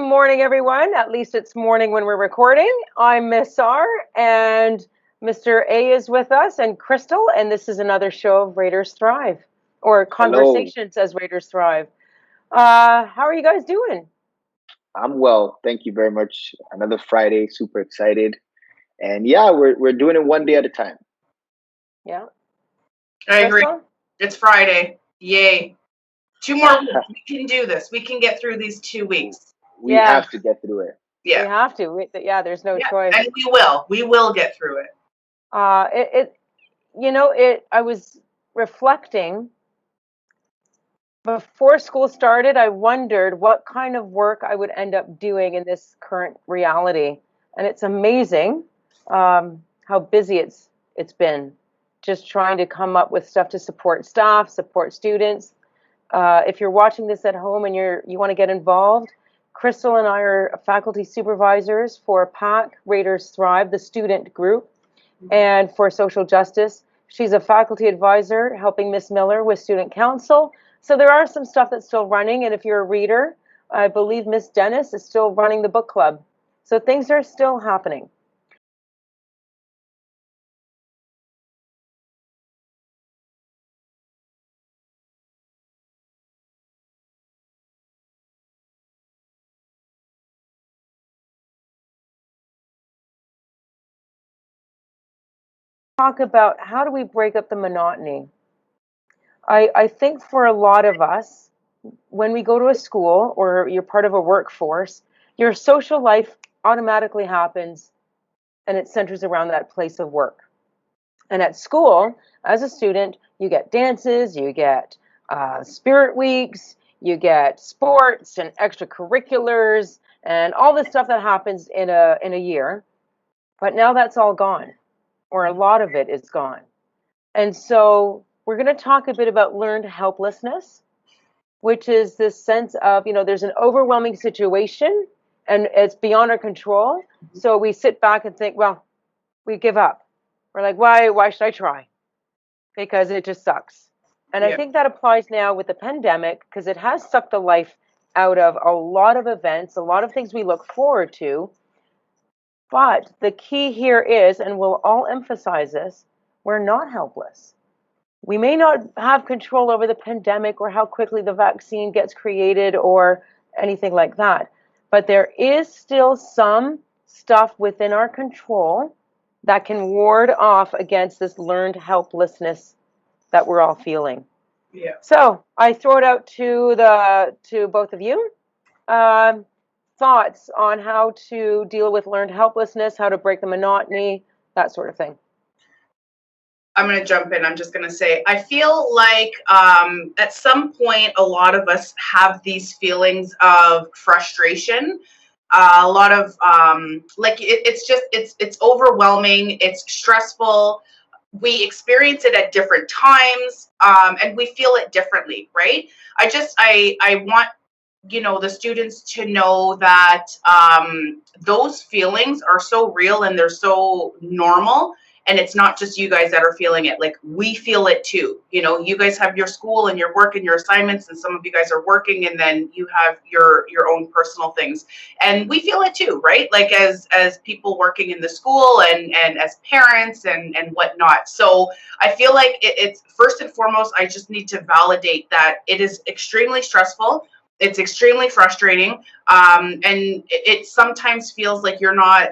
morning, everyone. At least it's morning when we're recording. I'm Ms.R, and Mr. A is with us, and Crystal, and this is another show of Raiders Thrive, or Hello, Conversations as Raiders Thrive. How are you guys doing? I'm well. Thank you very much. Another Friday, super excited. And yeah, we're doing it one day at a time. Yeah. I agree. Crystal? It's Friday. Yay. 2 more weeks. We can do this. We can get through these 2 weeks. We Yeah. have to get through it. We Yeah. have to. Yeah, there's no choice. And we will. We will get through it. I was reflecting before school started. I wondered what kind of work I would end up doing in this current reality, and it's amazing how busy it's been. Just trying to come up with stuff to support staff, support students. If you're watching this at home and you want to get involved, Crystal and I are faculty supervisors for PAC Raiders Thrive, the student group, and for social justice. She's a faculty advisor helping Miss Miller with student council. So there are some stuff that's still running. And if you're a reader, I believe Miss Dennis is still running the book club. So things are still happening. Talk about how do we break up the monotony? I think for a lot of us, when we go to a school or you're part of a workforce, your social life automatically happens and it centers around that place of work. And at school, as a student, you get dances, you get spirit weeks, you get sports and extracurriculars and all this stuff that happens in a year. But now that's all gone, or a lot of it is gone. And so we're going to talk a bit about learned helplessness, which is this sense of, there's an overwhelming situation and it's beyond our control. So we sit back and think, well, we give up. We're like, why should I try? Because it just sucks. And I think that applies now with the pandemic because it has sucked the life out of a lot of events, a lot of things we look forward to. But the key here is, and we'll all emphasize this, we're not helpless. We may not have control over the pandemic or how quickly the vaccine gets created or anything like that. But there is still some stuff within our control that can ward off against this learned helplessness that we're all feeling. Yeah. So I throw it out to both of you. Thoughts on how to deal with learned helplessness, how to break the monotony, that sort of thing. I'm going to jump in. I'm just going to say, I feel like at some point, a lot of us have these feelings of frustration. A lot of it's overwhelming. It's stressful. We experience it at different times, and we feel it differently, right? I want the students to know that those feelings are so real and they're so normal. And it's not just you guys that are feeling it. Like, we feel it too. You guys have your school and your work and your assignments, and some of you guys are working, and then you have your own personal things. And we feel it too, right? Like, as people working in the school and as parents and whatnot. So I feel like it's first and foremost, I just need to validate that it is extremely stressful. It's extremely frustrating. And it sometimes feels like you're not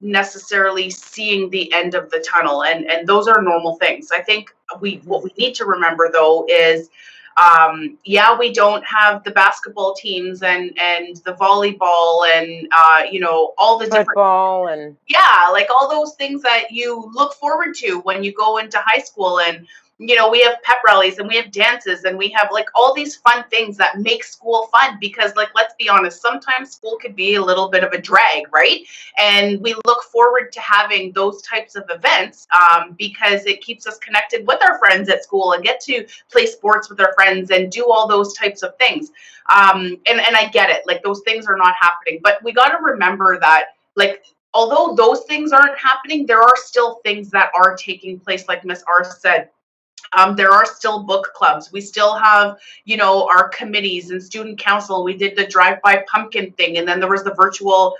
necessarily seeing the end of the tunnel, and those are normal things. I think what we need to remember though is we don't have the basketball teams and the volleyball and all the different football and like all those things that you look forward to when you go into high school. And we have pep rallies and we have dances and we have like all these fun things that make school fun, because like, let's be honest, sometimes school could be a little bit of a drag, right? And we look forward to having those types of events because it keeps us connected with our friends at school and get to play sports with our friends and do all those types of things. And I get it, like those things are not happening, but we got to remember that, like, although those things aren't happening, there are still things that are taking place, like Ms.R said. There are still book clubs. We still have, you know, our committees and student council. We did the drive-by pumpkin thing, and then there was the virtual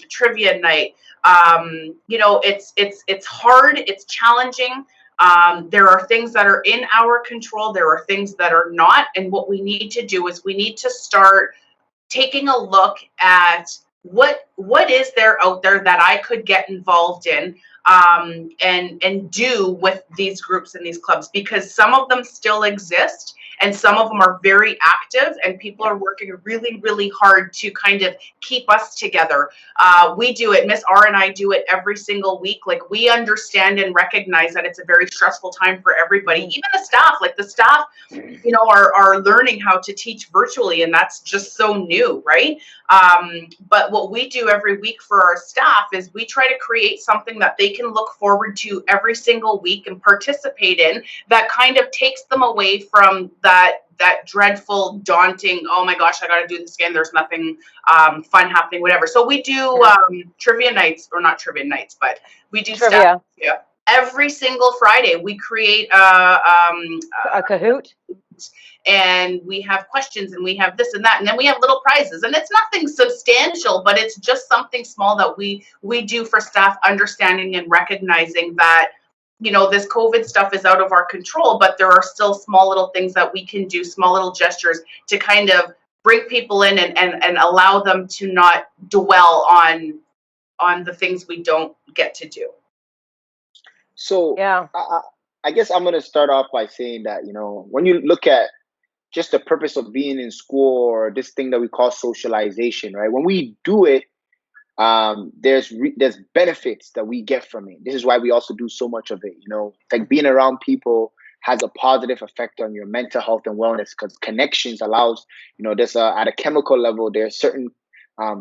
trivia night. You know, it's hard. It's challenging. There are things that are in our control. There are things that are not. And what we need to do is we need to start taking a look at what is there out there that I could get involved in, and do with these groups and these clubs, because some of them still exist and some of them are very active and people are working really, really hard to kind of keep us together. We do it, Ms.R and I do it every single week. Like, we understand and recognize that it's a very stressful time for everybody, even the staff. Like, the staff, you know, are learning how to teach virtually, and that's just so new, right? But what we do every week for our staff is we try to create something that they can look forward to every single week and participate in, that kind of takes them away from that dreadful, daunting, oh my gosh, I got to do this again, there's nothing fun happening, whatever. So we do trivia nights, or not trivia nights, but we do Trivia. staff. Yeah. Every single Friday, we create A Kahoot. and we have questions and we have this and that, and then we have little prizes, and it's nothing substantial, but it's just something small that we do for staff, understanding and recognizing that, you know, this COVID stuff is out of our control, but there are still small little things that we can do, small little gestures to kind of bring people in and allow them to not dwell on the things we don't get to do. So Yeah. I guess I'm going to start off by saying that, you know, when you look at just the purpose of being in school, or this thing that we call socialization, right? When we do it, there's benefits that we get from it. This is why we also do so much of it. You know, like, being around people has a positive effect on your mental health and wellness, because connections allows, you know, there's at a chemical level, there are certain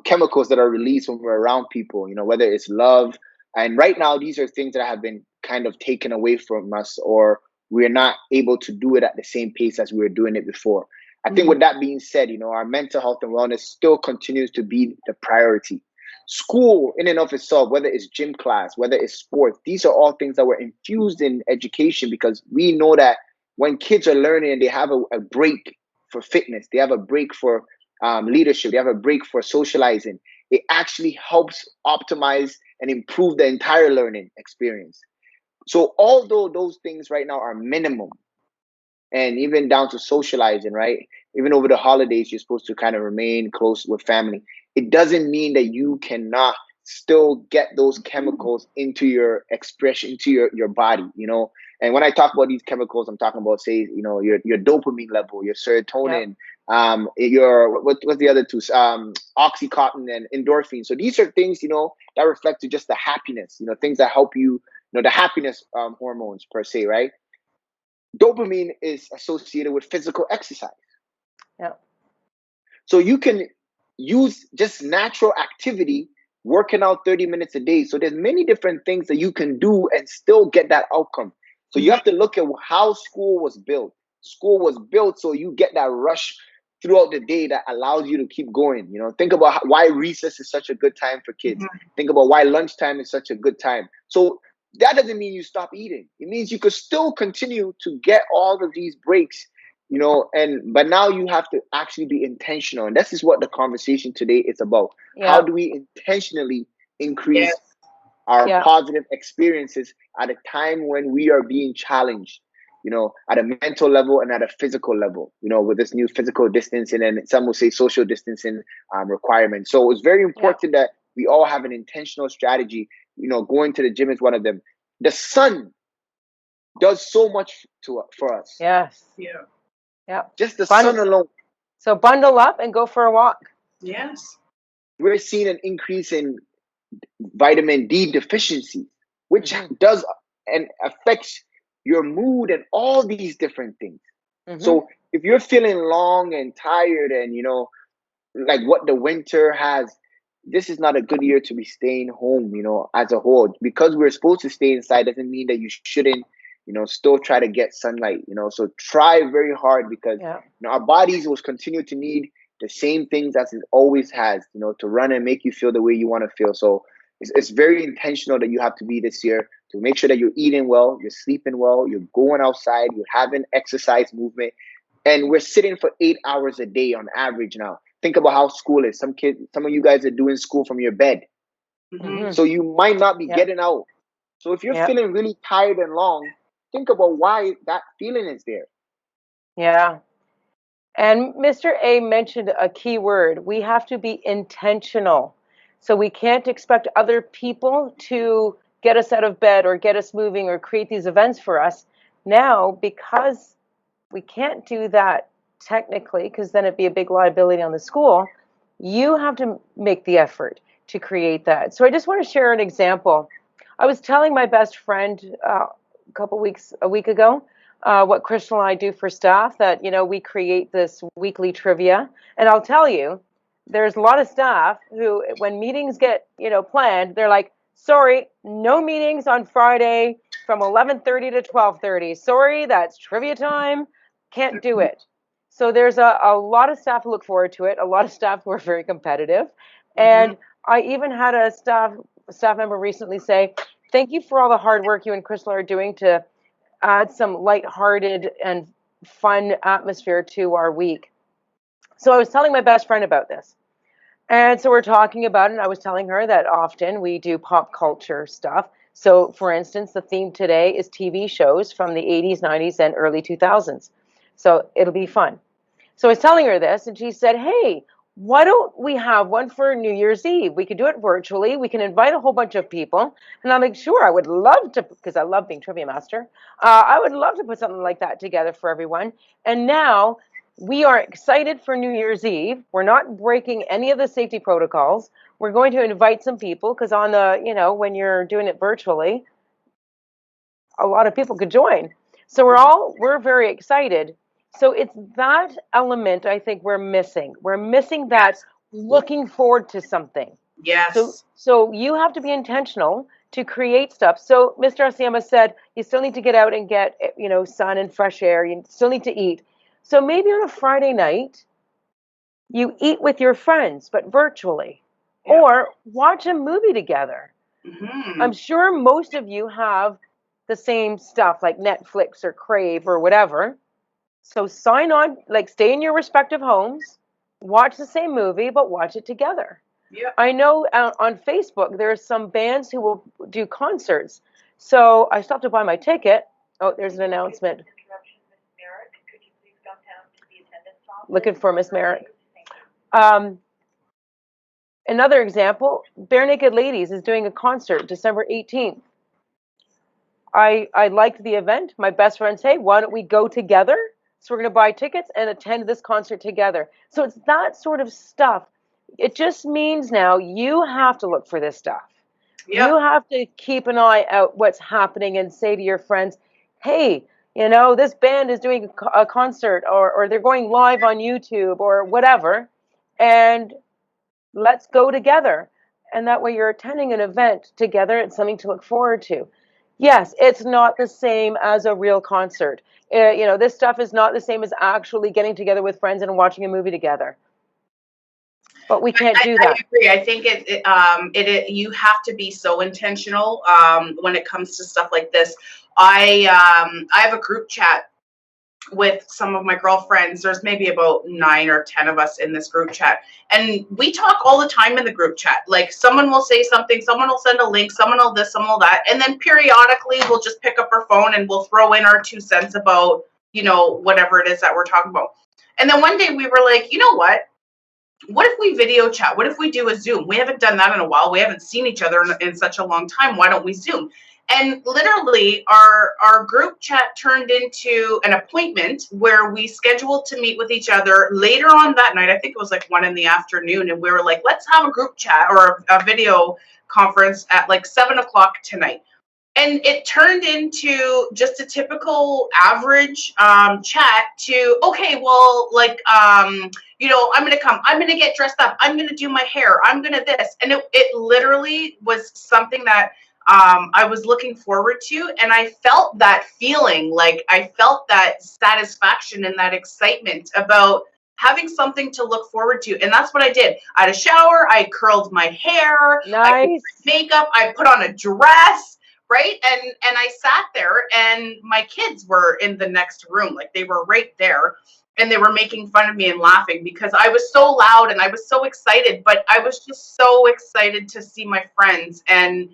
chemicals that are released when we're around people, you know, whether it's love. And right now, these are things that have been kind of taken away from us, or we're not able to do it at the same pace as we were doing it before. I think with that being said, you know, our mental health and wellness still continues to be the priority. School in and of itself, whether it's gym class, whether it's sports, these are all things that were infused in education, because we know that when kids are learning and they have a break for fitness, they have a break for leadership, they have a break for socializing, it actually helps optimize and improve the entire learning experience. So although those things right now are minimum, and even down to socializing, right? Even over the holidays, you're supposed to kind of remain close with family. It doesn't mean that you cannot still get those chemicals into your expression, into your body, you know? And when I talk about these chemicals, I'm talking about, say, you know, your dopamine level, your serotonin, your, what's the other two? Oxycontin and endorphin. So these are things, you know, that reflect to just the happiness, you know, things that help you, you know, the happiness hormones per se, right? Dopamine is associated with physical exercise. Yeah. So you can use just natural activity, working out 30 minutes a day. So there's many different things that you can do and still get that outcome. So you have to look at how school was built. School was built so you get that rush throughout the day that allows you to keep going. You know, think about why recess is such a good time for kids. Think about why lunchtime is such a good time. So that doesn't mean you stop eating. It means you could still continue to get all of these breaks, you know, but now you have to actually be intentional. And this is what the conversation today is about. Yeah. How do we intentionally increase our positive experiences at a time when we are being challenged, you know, at a mental level and at a physical level, you know, with this new physical distancing and some will say social distancing requirements. So it's very important that we all have an intentional strategy. You know, going to the gym is one of them. The sun does so much for us. Yes. Yeah. Yeah. Just the sun alone. So bundle up and go for a walk. Yes. We're seeing an increase in vitamin D deficiency, which does and affects your mood and all these different things. So if you're feeling long and tired and, you know, like what the winter has, this is not a good year to be staying home, you know, as a whole. Because we're supposed to stay inside doesn't mean that you shouldn't, you know, still try to get sunlight, you know. So try very hard, because you know, our bodies will continue to need the same things as it always has, you know, to run and make you feel the way you want to feel. So It's very intentional that you have to be this year to make sure that you're eating well, you're sleeping well, you're going outside, you're having exercise movement. And we're sitting for 8 hours a day on average now. Think about how school is. Some of you guys are doing school from your bed. Mm-hmm. So you might not be Yep. getting out. So if you're Yep. feeling really tired and long, think about why that feeling is there. Yeah. And Mr. A mentioned a key word. We have to be intentional. So we can't expect other people to get us out of bed or get us moving or create these events for us. Now, because we can't do that technically, because then it'd be a big liability on the school, you have to make the effort to create that. So I just want to share an example. I was telling my best friend a week ago, what Crystal and I do for staff, that, we create this weekly trivia. And I'll tell you, there's a lot of staff who, when meetings get, planned, they're like, sorry, no meetings on Friday from 11:30 to 12:30. Sorry, that's trivia time. Can't do it. So there's a lot of staff who look forward to it, a lot of staff who are very competitive. And I even had a staff member recently say, thank you for all the hard work you and Crystal are doing to add some lighthearted and fun atmosphere to our week. So I was telling my best friend about this. And so we're talking about it, and I was telling her that often we do pop culture stuff. So, for instance, the theme today is TV shows from the 80s, 90s, and early 2000s. So it'll be fun. So I was telling her this, and she said, hey, why don't we have one for New Year's Eve? We could do it virtually. We can invite a whole bunch of people. And I'm like, sure, I would love to, because I love being trivia master. I would love to put something like that together for everyone. And now we are excited for New Year's Eve. We're not breaking any of the safety protocols. We're going to invite some people because on the, when you're doing it virtually, a lot of people could join. So we're very excited. So it's that element I think we're missing. We're missing that looking forward to something. Yes. So you have to be intentional to create stuff. So Mr. Assiamah said you still need to get out and get, sun and fresh air. You still need to eat. So maybe on a Friday night, you eat with your friends, but virtually, or watch a movie together. I'm sure most of you have the same stuff like Netflix or Crave or whatever. So sign on, like stay in your respective homes, watch the same movie, but watch it together. Yeah. I know on Facebook there are some bands who will do concerts. So I still have to buy my ticket. Oh, there's an announcement. Looking for Miss Merrick. Another example, Bare Naked Ladies is doing a concert December 18th. I liked the event. My best friend said, hey, why don't we go together? So we're going to buy tickets and attend this concert together. So it's that sort of stuff. It just means now you have to look for this stuff. Yep. You have to keep an eye out what's happening and say to your friends, hey, this band is doing a concert or they're going live on YouTube or whatever. And let's go together. And that way you're attending an event together. It's something to look forward to. Yes, it's not the same as a real concert. This stuff is not the same as actually getting together with friends and watching a movie together. But we can't do that. I agree. I think you have to be so intentional when it comes to stuff like this. I have a group chat with some of my girlfriends. There's maybe about 9 or 10 of us in this group chat, and we talk all the time in the group chat. Like someone will say something, someone will send a link, someone will this, someone will that, and then periodically we'll just pick up our phone and we'll throw in our 2 cents about whatever it is that we're talking about. And then one day we were like, you know what if we video chat? What if we do a Zoom? We haven't done that in a while. We haven't seen each other in such a long time. Why don't we Zoom? And literally our group chat turned into an appointment where we scheduled to meet with each other later on that night. I think it was like 1 p.m. And we were like, let's have a group chat or a video conference at like 7:00 tonight. And it turned into just a typical average chat to, okay, well, like, I'm going to come. I'm going to get dressed up. I'm going to do my hair. I'm going to this. And it literally was something that I was looking forward to. And I felt that feeling, like I felt that satisfaction and that excitement about having something to look forward to. And that's what I did. I had a shower, I curled my hair, I did Nice. my makeup, I put on a dress, right? And I sat there, and my kids were in the next room, like they were right there, and they were making fun of me and laughing because I was so loud and I was so excited, but I was just so excited to see my friends. And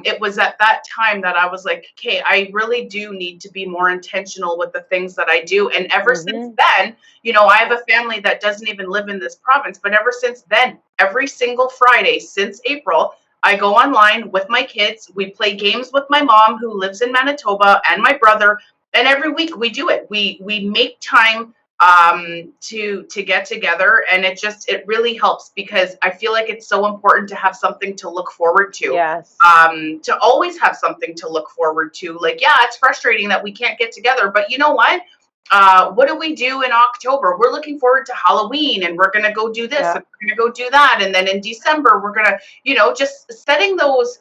it was at that time that I was like, okay, I really do need to be more intentional with the things that I do. And ever since then, you know, I have a family that doesn't even live in this province, but ever since then, every single Friday since April, I go online with my kids. We play games with my mom who lives in Manitoba and my brother. And every week we do it. We make time to get together, and it really helps because I feel like it's so important to have something to look forward to. Yes. To always have something to look forward to. Like, yeah, it's frustrating that we can't get together, but you know what do we do in October? We're looking forward to Halloween, and we're gonna go do this, Yeah. and we're gonna go do that, and then in December we're gonna, you know, just setting those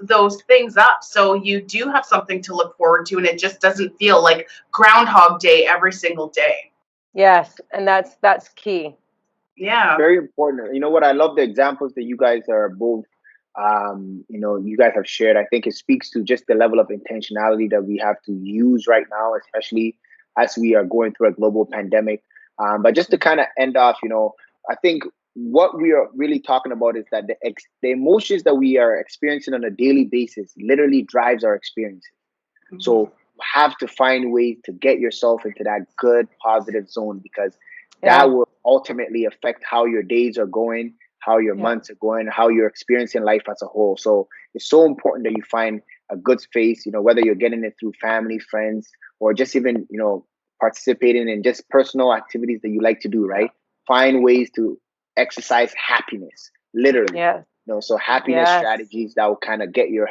things up so you do have something to look forward to, and it just doesn't feel like Groundhog Day every single day. Yes, and that's key. Yeah. Very important. You know what? I love the examples that you guys are both, you know, you guys have shared. I think it speaks to just the level of intentionality that we have to use right now, especially as we are going through a global pandemic. But just to kind of end off, you know, I think what we are really talking about is that the emotions that we are experiencing on a daily basis literally drives our experiences. So you have to find ways to get yourself into that good, positive zone because that Yeah. will ultimately affect how your days are going, how your Yeah. months are going, how you're experiencing life as a whole. So it's so important that you find a good space, you know, whether you're getting it through family, friends, or just even, you know, participating in just personal activities that you like to do, right? Find ways to exercise happiness, literally. Yeah. You know, so happiness Yes. strategies that will kind of get your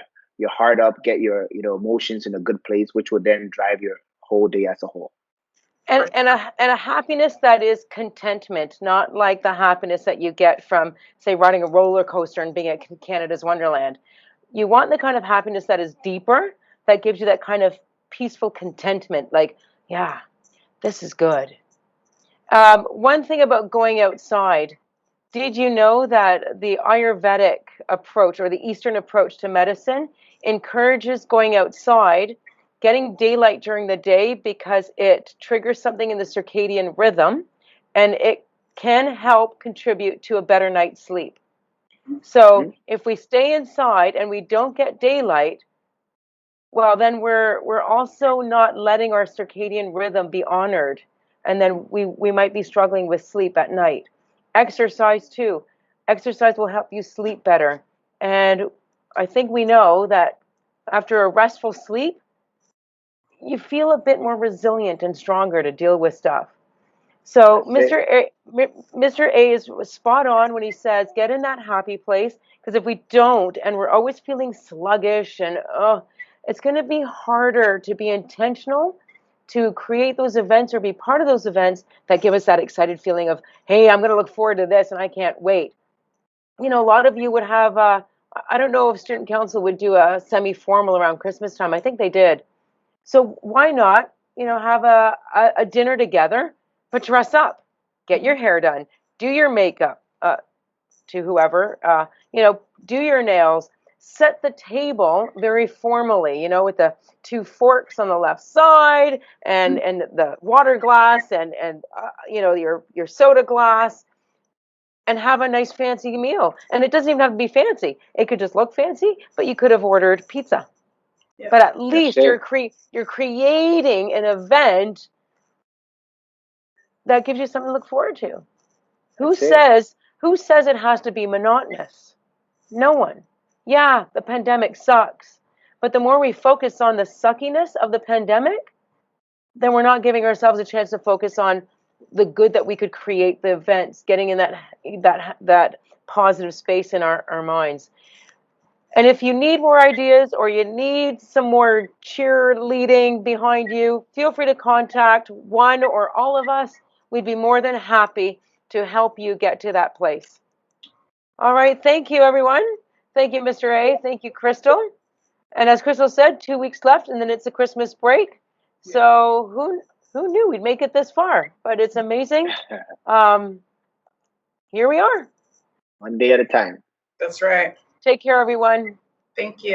heart up, get your, you know, emotions in a good place, which will then drive your whole day as a whole. And a happiness that is contentment, not like the happiness that you get from, say, riding a roller coaster and being at Canada's Wonderland. You want the kind of happiness that is deeper, that gives you that kind of peaceful contentment, like, yeah, this is good. One thing about going outside, did you know that the Ayurvedic approach or the Eastern approach to medicine encourages going outside, getting daylight during the day because it triggers something in the circadian rhythm and it can help contribute to a better night's sleep. So if we stay inside and we don't get daylight, well, then we're also not letting our circadian rhythm be honored, and then we might be struggling with sleep at night. Exercise too. Exercise will help you sleep better, and I think we know that after a restful sleep, you feel a bit more resilient and stronger to deal with stuff. So That's it. Mr. A is spot on when he says get in that happy place, because if we don't and we're always feeling sluggish and it's going to be harder to be intentional to create those events or be part of those events that give us that excited feeling of, hey, I'm going to look forward to this and I can't wait. You know, a lot of you would have I don't know if student council would do a semi-formal around Christmas time. I think they did. So why not, you know, have a dinner together, but dress up, get your hair done, do your makeup to whoever, you know, do your nails, set the table very formally, you know, with the two forks on the left side and the water glass and you know, your soda glass, and have a nice fancy meal. And it doesn't even have to be fancy. It could just look fancy, but you could have ordered pizza. Yeah. But at That's least it. you're creating an event that gives you something to look forward to. Who That's it. says who says it has to be monotonous? No one. Yeah, the pandemic sucks. But the more we focus on the suckiness of the pandemic, then we're not giving ourselves a chance to focus on the good that we could create, the events, getting in that positive space in our minds. And if you need more ideas or you need some more cheerleading behind you, feel free to contact one or all of us. We'd be more than happy to help you get to that place. All right. Thank you, everyone. Thank you, Mr. A. Thank you, Crystal. And as Crystal said, 2 weeks left, and then it's a Christmas break. So Who knew we'd make it this far? But it's amazing. Here we are. One day at a time. That's right. Take care, everyone. Thank you.